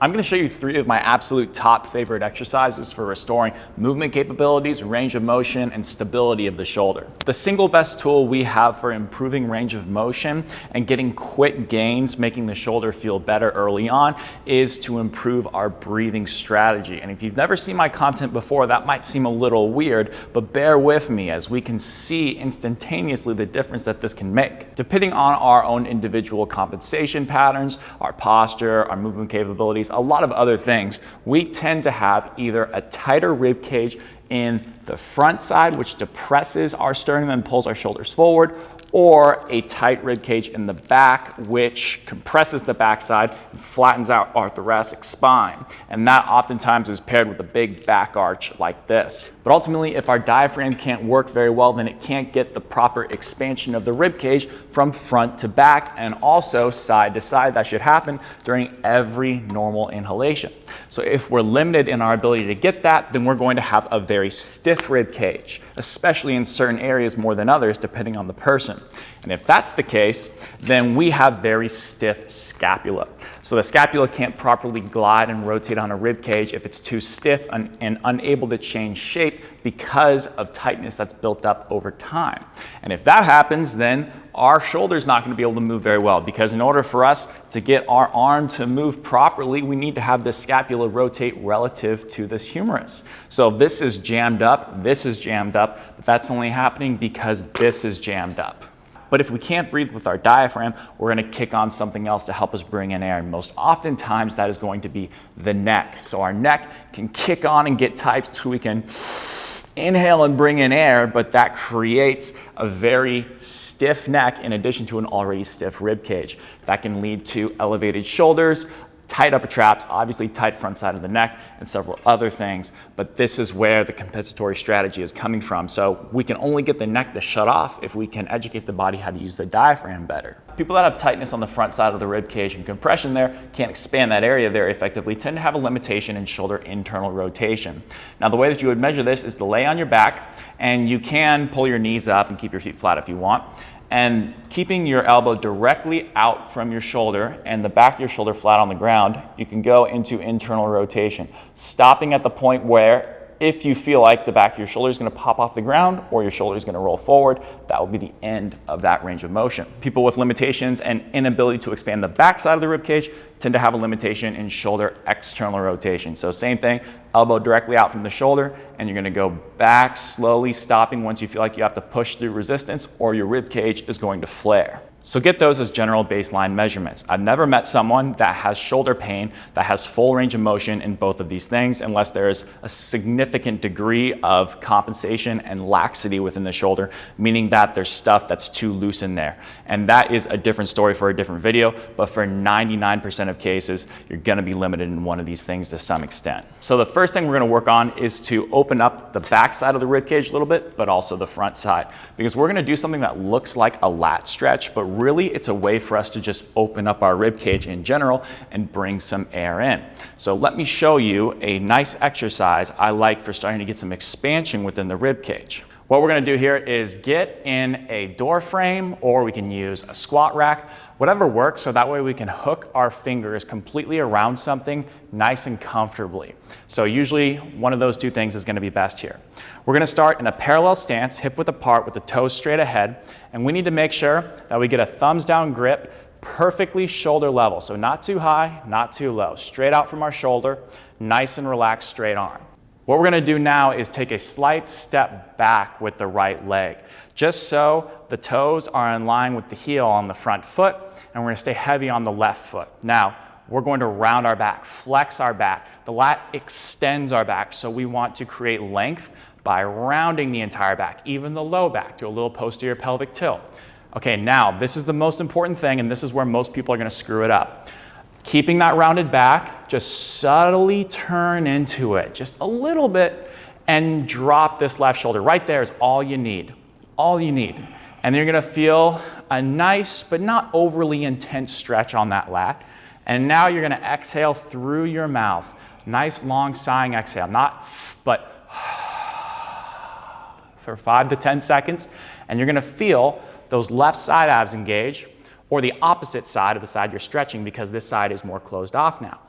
I'm going to show you 3 of my absolute top favorite exercises for restoring movement capabilities, range of motion, and stability of the shoulder. The single best tool we have for improving range of motion and getting quick gains, making the shoulder feel better early on, is to improve our breathing strategy. And if you've never seen my content before, that might seem a little weird, but bear with me as we can see instantaneously the difference that this can make. Depending on our own individual compensation patterns, our posture, our movement capabilities, a lot of other things, we tend to have either a tighter rib cage in the front side, which depresses our sternum and pulls our shoulders forward, or a tight rib cage in the back, which compresses the backside and flattens out our thoracic spine. And that oftentimes is paired with a big back arch like this. But ultimately, if our diaphragm can't work very well, then it can't get the proper expansion of the rib cage from front to back and also side to side. That should happen during every normal inhalation. So if we're limited in our ability to get that, then we're going to have a very stiff rib cage, especially in certain areas more than others, depending on the person. And if that's the case, then we have very stiff scapula. So the scapula can't properly glide and rotate on a rib cage if it's too stiff and unable to change shape because of tightness that's built up over time. And if that happens, then our shoulder's not going to be able to move very well, because in order for us to get our arm to move properly, we need to have the scapula rotate relative to this humerus. So if this is jammed up, this is jammed up, but that's only happening because this is jammed up. But if we can't breathe with our diaphragm, we're going to kick on something else to help us bring in air. And most oftentimes that is going to be the neck. So our neck can kick on and get tight so we can inhale and bring in air, but that creates a very stiff neck in addition to an already stiff rib cage. That can lead to elevated shoulders, tight upper traps, obviously tight front side of the neck, and several other things. But this is where the compensatory strategy is coming from. So we can only get the neck to shut off if we can educate the body how to use the diaphragm better. People that have tightness on the front side of the rib cage and compression there, can't expand that area very effectively, tend to have a limitation in shoulder internal rotation. Now the way that you would measure this is to lay on your back, and you can pull your knees up and keep your feet flat if you want. And keeping your elbow directly out from your shoulder and the back of your shoulder flat on the ground, you can go into internal rotation, stopping at the point where if you feel like the back of your shoulder is going to pop off the ground or your shoulder is going to roll forward, that will be the end of that range of motion. People with limitations and inability to expand the back side of the rib cage tend to have a limitation in shoulder external rotation. So same thing, elbow directly out from the shoulder, and you're going to go back slowly, stopping once you feel like you have to push through resistance or your rib cage is going to flare. So get those as general baseline measurements. I've never met someone that has shoulder pain that has full range of motion in both of these things unless there is a significant degree of compensation and laxity within the shoulder, meaning that there's stuff that's too loose in there. And that is a different story for a different video, but for 99% of cases, you're gonna be limited in one of these things to some extent. So the first thing we're gonna work on is to open up the back side of the rib cage a little bit, but also the front side, because we're gonna do something that looks like a lat stretch, but really it's a way for us to just open up our rib cage in general and bring some air in. So let me show you a nice exercise I like for starting to get some expansion within the rib cage. What we're going to do here is get in a door frame, or we can use a squat rack, whatever works, so that way we can hook our fingers completely around something nice and comfortably. So usually one of those two things is going to be best here. We're going to start in a parallel stance, hip width apart with the toes straight ahead, and we need to make sure that we get a thumbs down grip, perfectly shoulder level. So not too high, not too low, straight out from our shoulder, nice and relaxed straight arm. What we're going to do now is take a slight step back with the right leg, just so the toes are in line with the heel on the front foot, and we're going to stay heavy on the left foot. Now, we're going to round our back, flex our back. The lat extends our back, so we want to create length by rounding the entire back, even the low back, to a little posterior pelvic tilt. Okay, now, this is the most important thing, and this is where most people are going to screw it up. Keeping that rounded back, just subtly turn into it, just a little bit, and drop this left shoulder. Right there is all you need, all you need. And you're gonna feel a nice, but not overly intense stretch on that lat. And now you're gonna exhale through your mouth. Nice long sighing exhale, not but for 5 to 10 seconds. And you're gonna feel those left side abs engage, or the opposite side of the side you're stretching, because this side is more closed off now.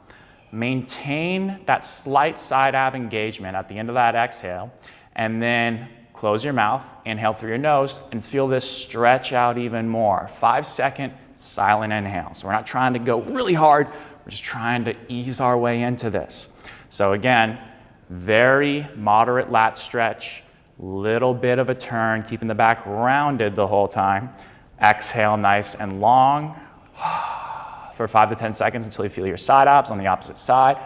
Maintain that slight side ab engagement at the end of that exhale, and then close your mouth, inhale through your nose, and feel this stretch out even more. 5-second silent inhale. So we're not trying to go really hard, we're just trying to ease our way into this. So again, very moderate lat stretch, little bit of a turn, keeping the back rounded the whole time. Exhale nice and long for 5 to 10 seconds until you feel your side abs on the opposite side.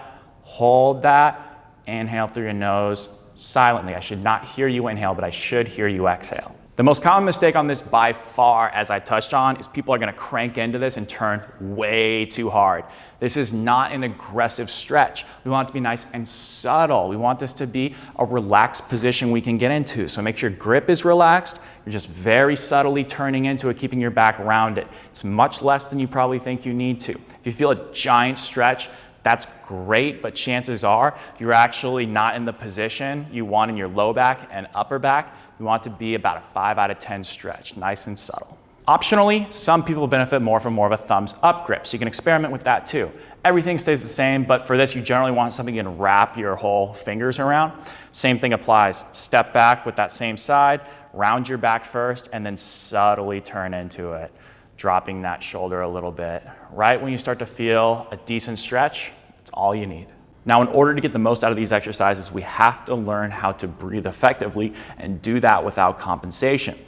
Hold that, inhale through your nose silently. I should not hear you inhale, but I should hear you exhale. The most common mistake on this by far, as I touched on, is people are gonna crank into this and turn way too hard. This is not an aggressive stretch. We want it to be nice and subtle. We want this to be a relaxed position we can get into. So make sure your grip is relaxed. You're just very subtly turning into it, keeping your back rounded. It's much less than you probably think you need to. If you feel a giant stretch, that's great, but chances are you're actually not in the position you want in your low back and upper back. You want it to be about a 5 out of 10 stretch, nice and subtle. Optionally, some people benefit more from more of a thumbs up grip, so you can experiment with that too. Everything stays the same, but for this you generally want something you can wrap your whole fingers around. Same thing applies. Step back with that same side, round your back first, and then subtly turn into it, dropping that shoulder a little bit. Right when you start to feel a decent stretch, it's all you need. Now, in order to get the most out of these exercises, we have to learn how to breathe effectively and do that without compensation.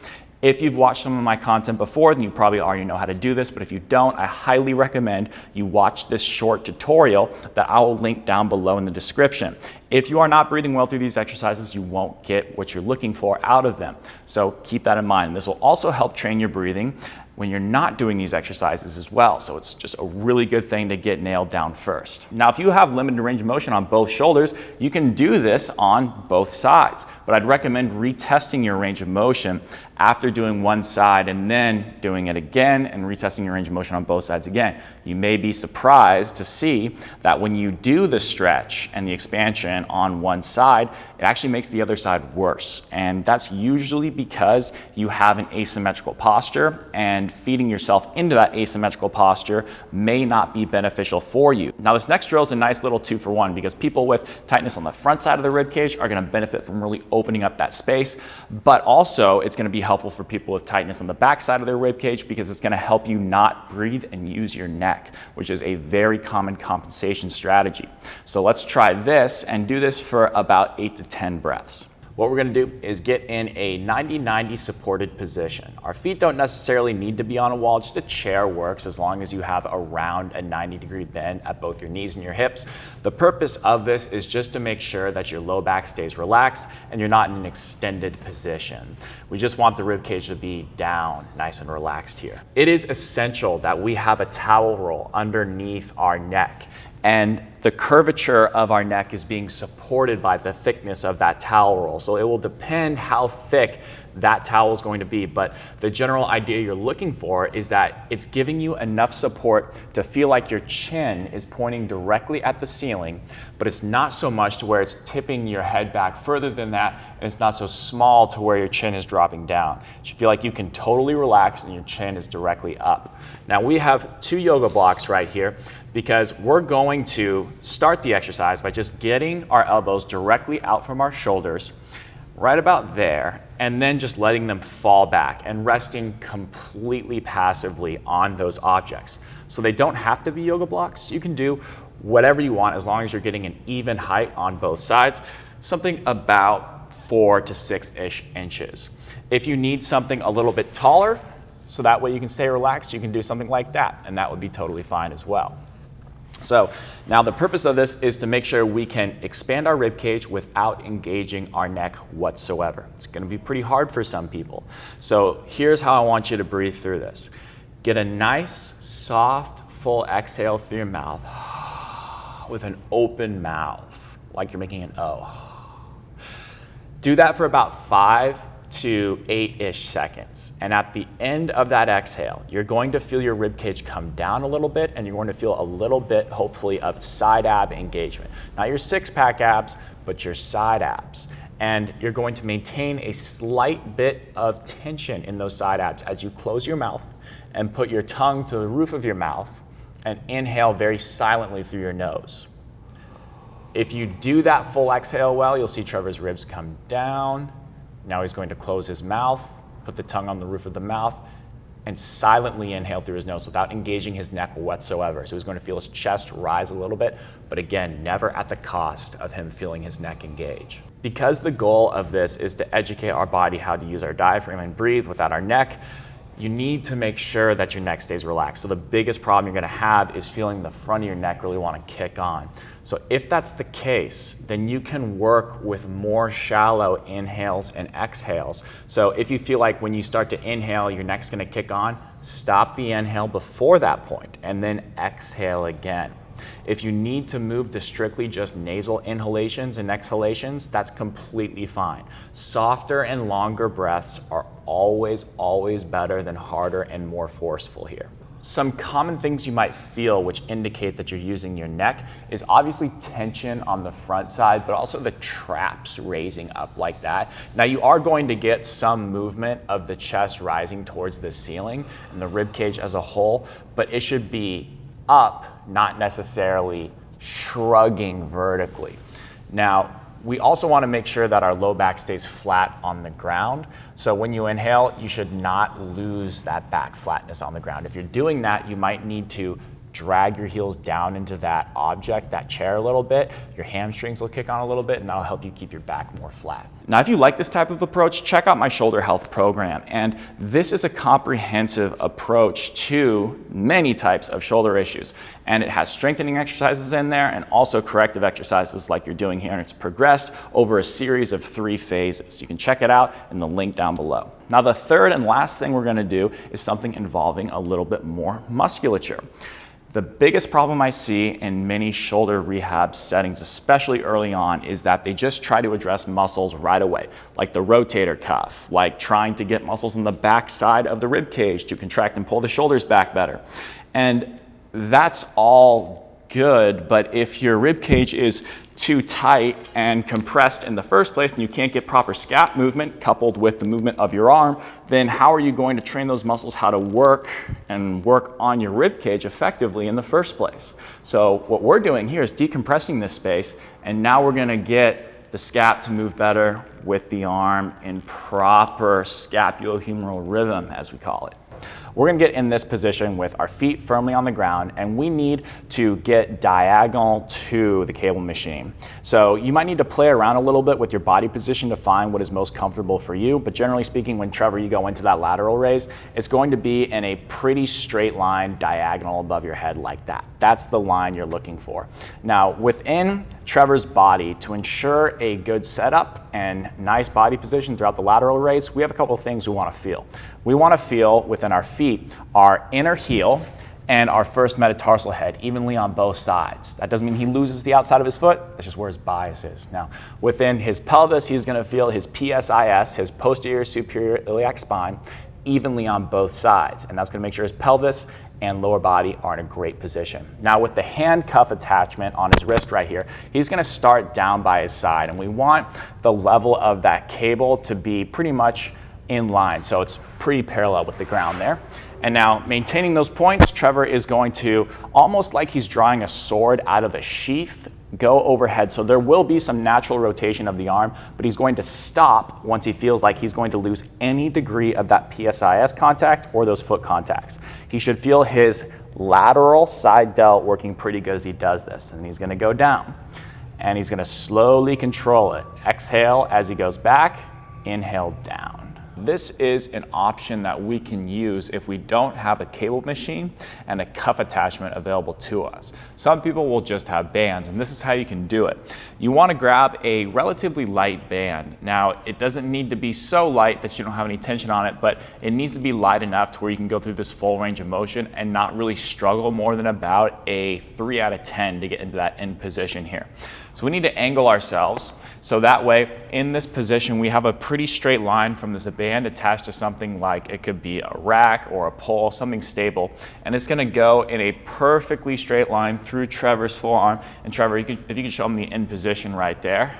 If you've watched some of my content before, then you probably already know how to do this, but if you don't, I highly recommend you watch this short tutorial that I will link down below in the description. If you are not breathing well through these exercises, you won't get what you're looking for out of them. So keep that in mind. This will also help train your breathing when you're not doing these exercises as well. So it's just a really good thing to get nailed down first. Now, if you have limited range of motion on both shoulders, you can do this on both sides, but I'd recommend retesting your range of motion after doing one side and then doing it again and retesting your range of motion on both sides again. You may be surprised to see that when you do the stretch and the expansion on one side, it actually makes the other side worse. And that's usually because you have an asymmetrical posture, and feeding yourself into that asymmetrical posture may not be beneficial for you. Now, this next drill is a nice little 2-for-1 because people with tightness on the front side of the rib cage are going to benefit from really opening up that space, but also it's going to be helpful for people with tightness on the back side of their rib cage because it's going to help you not breathe and use your neck, which is a very common compensation strategy. So let's try this and do this for about 8 to 10 breaths. What we're going to do is get in a 90-90 supported position. Our feet don't necessarily need to be on a wall, just a chair works as long as you have around a 90-degree bend at both your knees and your hips. The purpose of this is just to make sure that your low back stays relaxed and you're not in an extended position. We just want the rib cage to be down, nice and relaxed here. It is essential that we have a towel roll underneath our neck, and the curvature of our neck is being supported by the thickness of that towel roll. So it will depend how thick that towel is going to be, but the general idea you're looking for is that it's giving you enough support to feel like your chin is pointing directly at the ceiling, but it's not so much to where it's tipping your head back further than that, and it's not so small to where your chin is dropping down. You should feel like you can totally relax and your chin is directly up. Now, we have 2 yoga blocks right here because we're going to start the exercise by just getting our elbows directly out from our shoulders, right about there, and then just letting them fall back and resting completely passively on those objects. So they don't have to be yoga blocks. You can do whatever you want as long as you're getting an even height on both sides, something about 4 to 6-ish inches. If you need something a little bit taller, so that way you can stay relaxed, you can do something like that, and that would be totally fine as well. So now the purpose of this is to make sure we can expand our rib cage without engaging our neck whatsoever. It's going to be pretty hard for some people. So here's how I want you to breathe through this. Get a nice, soft, full exhale through your mouth with an open mouth, like you're making an O. Do that for about 5 to 8-ish seconds. And at the end of that exhale, you're going to feel your rib cage come down a little bit, and you're going to feel a little bit, hopefully, of side ab engagement. Not your 6-pack abs, but your side abs. And you're going to maintain a slight bit of tension in those side abs as you close your mouth and put your tongue to the roof of your mouth and inhale very silently through your nose. If you do that full exhale well, you'll see Trevor's ribs come down. Now he's going to close his mouth, put the tongue on the roof of the mouth, and silently inhale through his nose without engaging his neck whatsoever. So he's going to feel his chest rise a little bit, but again, never at the cost of him feeling his neck engage. Because the goal of this is to educate our body how to use our diaphragm and breathe without our neck, you need to make sure that your neck stays relaxed. So the biggest problem you're gonna have is feeling the front of your neck really wanna kick on. So if that's the case, then you can work with more shallow inhales and exhales. So if you feel like when you start to inhale, your neck's gonna kick on, stop the inhale before that point and then exhale again. If you need to move to strictly just nasal inhalations and exhalations, that's completely fine. Softer and longer breaths are always better than harder and more forceful here. Some common things you might feel which indicate that you're using your neck is obviously tension on the front side, but also the traps raising up like that. Now you are going to get some movement of the chest rising towards the ceiling and the rib cage as a whole, but it should be up, not necessarily shrugging vertically. Now, we also want to make sure that our low back stays flat on the ground. So when you inhale, you should not lose that back flatness on the ground. If you're doing that, you might need to drag your heels down into that object, that chair a little bit. Your hamstrings will kick on a little bit, and that'll help you keep your back more flat. Now, if you like this type of approach, check out my shoulder health program. And this is a comprehensive approach to many types of shoulder issues. And it has strengthening exercises in there and also corrective exercises like you're doing here. And it's progressed over a series of 3 phases. You can check it out in the link down below. Now, the third and last thing we're gonna do is something involving a little bit more musculature. The biggest problem I see in many shoulder rehab settings, especially early on, is that they just try to address muscles right away, like the rotator cuff, like trying to get muscles in the back side of the rib cage to contract and pull the shoulders back better. And that's all good, but if your rib cage is too tight and compressed in the first place and you can't get proper scap movement coupled with the movement of your arm, then how are you going to train those muscles how to work on your rib cage effectively in the first place? So what we're doing here is decompressing this space, and now we're going to get the scap to move better with the arm in proper scapulohumeral rhythm, as we call it. We're gonna get in this position with our feet firmly on the ground, and we need to get diagonal to the cable machine. So you might need to play around a little bit with your body position to find what is most comfortable for you, but generally speaking, when Trevor, you go into that lateral raise, it's going to be in a pretty straight line diagonal above your head like that. That's the line you're looking for. Now, within Trevor's body, to ensure a good setup and nice body position throughout the lateral raise, we have a couple of things we wanna feel. We wanna feel within our feet, our inner heel and our first metatarsal head evenly on both sides. That doesn't mean he loses the outside of his foot, that's just where his bias is. Now, within his pelvis, he's gonna feel his PSIS, his posterior superior iliac spine, evenly on both sides. And that's gonna make sure his pelvis and lower body are in a great position. Now with the handcuff attachment on his wrist right here, he's gonna start down by his side, and we want the level of that cable to be pretty much in line, so it's pretty parallel with the ground there. And now maintaining those points, Trevor is going to, almost like he's drawing a sword out of a sheath, go overhead. So there will be some natural rotation of the arm, but he's going to stop once he feels like he's going to lose any degree of that PSIS contact or those foot contacts. He should feel his lateral side delt working pretty good as he does this. And he's gonna go down, and he's gonna slowly control it. Exhale as he goes back, inhale down. This is an option that we can use if we don't have a cable machine and a cuff attachment available to us. Some people will just have bands, and this is how you can do it. You want to grab a relatively light band. Now, it doesn't need to be so light that you don't have any tension on it, but it needs to be light enough to where you can go through this full range of motion and not really struggle more than about a 3 out of 10 to get into that end position here. So we need to angle ourselves so that way in this position we have a pretty straight line from this band attached to something like, it could be a rack or a pole, something stable, and it's going to go in a perfectly straight line through Trevor's forearm. And Trevor, if you could show him the end position right there.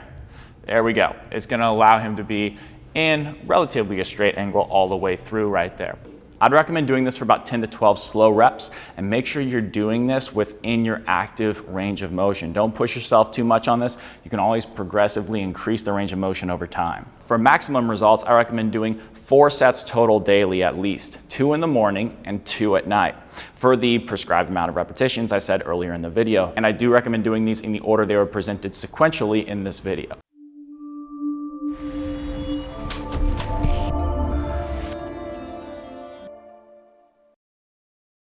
There we go. It's going to allow him to be in relatively a straight angle all the way through right there. I'd recommend doing this for about 10 to 12 slow reps, and make sure you're doing this within your active range of motion. Don't push yourself too much on this. You can always progressively increase the range of motion over time. For maximum results, I recommend doing 4 sets total daily at least, 2 in the morning and 2 at night, for the prescribed amount of repetitions I said earlier in the video. And I do recommend doing these in the order they were presented sequentially in this video.